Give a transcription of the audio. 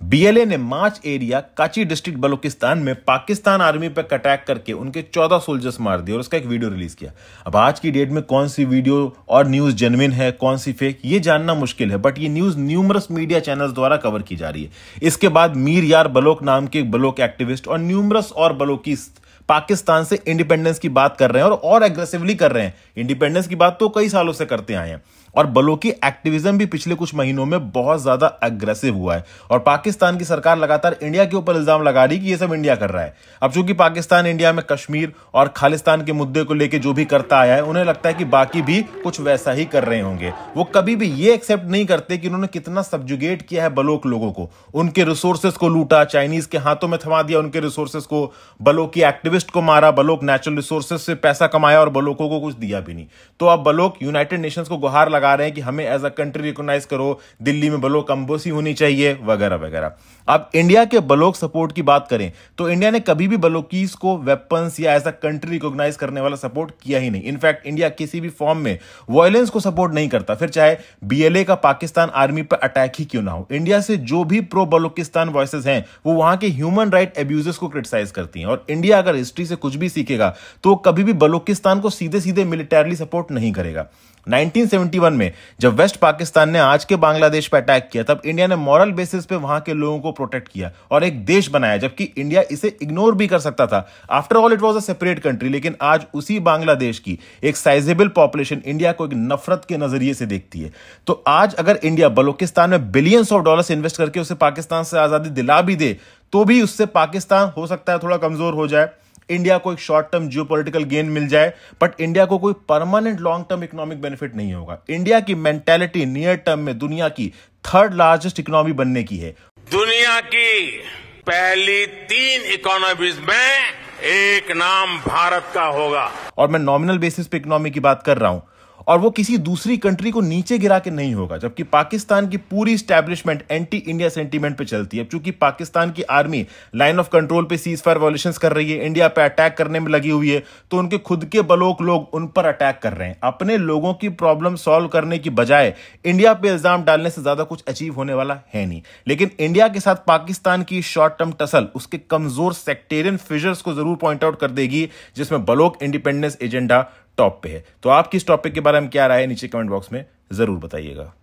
BLA ने माच area काची डिस्ट्रिक्ट बलूचिस्तान में पाकिस्तान आर्मी पर अटैक करके उनके 14 सोल्जर्स मार दिए और उसका एक वीडियो रिलीज किया। अब आज की डेट में कौन सी वीडियो और न्यूज जेन्युइन है, कौन सी फेक, ये जानना मुश्किल है, बट ये न्यूज न्यूमरस मीडिया चैनल्स द्वारा कवर की जा रही है। इसके बाद मीर यार बलोच नाम के एक बलोच एक्टिविस्ट और न्यूमरस और बलोचिस पाकिस्तान से इंडिपेंडेंस की बात कर रहे हैं और एग्रेसिवली कर रहे हैं। इंडिपेंडेंस की बात तो कई सालों से करते आए हैं और बलोची एक्टिविज्म भी पिछले कुछ महीनों में बहुत ज्यादा अग्रेसिव हुआ है और पाकिस्तान की सरकार लगातार इंडिया के ऊपर इल्जाम लगा रही कि ये सब इंडिया कर रहा है। अब चूंकि पाकिस्तान इंडिया में कश्मीर और खालिस्तान के मुद्दे को लेकर जो भी करता आया है, उन्हें लगता है कि बाकी भी कुछ वैसा ही कर रहे होंगे। वो कभी भी ये एक्सेप्ट नहीं करते कि उन्होंने कितना सब्जुगेट किया है बलोच लोगों को, उनके रिसोर्सेस को लूटा, चाइनीज के हाथों में थमा दिया उनके रिसोर्सेस को, बलोची एक्टिविस्ट को मारा, बलोच नेचुरल रिसोर्सेस से पैसा कमाया और बलोचों को कुछ दिया भी नहीं। तो अब बलोच यूनाइटेड नेशंस को गुहार लगा रहे हैं कि हमें एज अ कंट्री रिकॉग्नाइज करो, दिल्ली में बलोच एम्बेसी होनी चाहिए वगैरह वगैरह। अब इंडिया के बलोच सपोर्ट की बात करें तो इंडिया ने कभी भी बलोचीज को वेपन्स या एज अ कंट्री रिकॉग्नाइज करने वाला सपोर्ट किया ही नहीं। इनफैक्ट इंडिया किसी भी फॉर्म में वायलेंस को सपोर्ट नहीं करता, फिर चाहे बीएलए का पाकिस्तान आर्मी पर अटैक ही क्यों ना हो। इंडिया से जो भी प्रो बलूचिस्तान वॉइसेस हैं वो वहां के ह्यूमन राइट एब्यूजेस को क्रिटिसाइज करती हैं और इंडिया अगर हिस्ट्री से कुछ भी सीखेगा तो कभी भी बलूचिस्तान को सीधे सीधे मिलिटरीली सपोर्ट नहीं करेगा। 1971 में जब वेस्ट पाकिस्तान ने आज के बांग्लादेश पर अटैक किया तब इंडिया ने मॉरल बेसिस पे वहां के लोगों को प्रोटेक्ट किया और एक देश बनाया, जबकि इंडिया इसे इग्नोर भी कर सकता था। After all it was a separate country, लेकिन आज उसी बांग्लादेश की एक साइजेबल पॉपुलेशन इंडिया को एक नफरत के नजरिए से देखती है। तो आज अगर इंडिया बलूचिस्तान में बिलियंस ऑफ डॉलर्स इन्वेस्ट करके उसे पाकिस्तान से आजादी दिला भी दे तो भी उससे पाकिस्तान हो सकता है थोड़ा कमजोर हो जाए, इंडिया को एक शॉर्ट टर्म जियोपॉलिटिकल गेन मिल जाए, बट इंडिया को कोई permanent long term economic benefit नहीं होगा। इंडिया की मेंटालिटी नियर टर्म में दुनिया की थर्ड लार्जेस्ट इकोनॉमी बनने की है। दुनिया की पहली 3 इकोनॉमीज में एक नाम भारत का होगा और मैं नॉमिनल बेसिस पे इकोनॉमी की बात कर रहा हूं और वो किसी दूसरी कंट्री को नीचे गिरा के नहीं होगा, जबकि पाकिस्तान की पूरी स्टैब्लिशमेंट एंटी इंडिया सेंटीमेंट पे चलती है। चूंकि पाकिस्तान की आर्मी लाइन ऑफ कंट्रोल पे सीज फायर वॉयलेशंस कर रही है, इंडिया पे अटैक करने में लगी हुई है, तो उनके खुद के बलोच लोग उन पर अटैक कर रहे हैं। अपने लोगों की प्रॉब्लम सॉल्व करने की बजाय इंडिया पे इल्जाम डालने से ज्यादा कुछ अचीव होने वाला है नहीं। लेकिन इंडिया के साथ पाकिस्तान की शॉर्ट टर्म टसल उसके कमजोर सेक्टेरियन फिजर्स को जरूर पॉइंट आउट कर देगी, जिसमें बलोच इंडिपेंडेंस एजेंडा टॉप पे है। तो आपकी इस टॉपिक के बारे में क्या राय है, नीचे कमेंट बॉक्स में जरूर बताइएगा।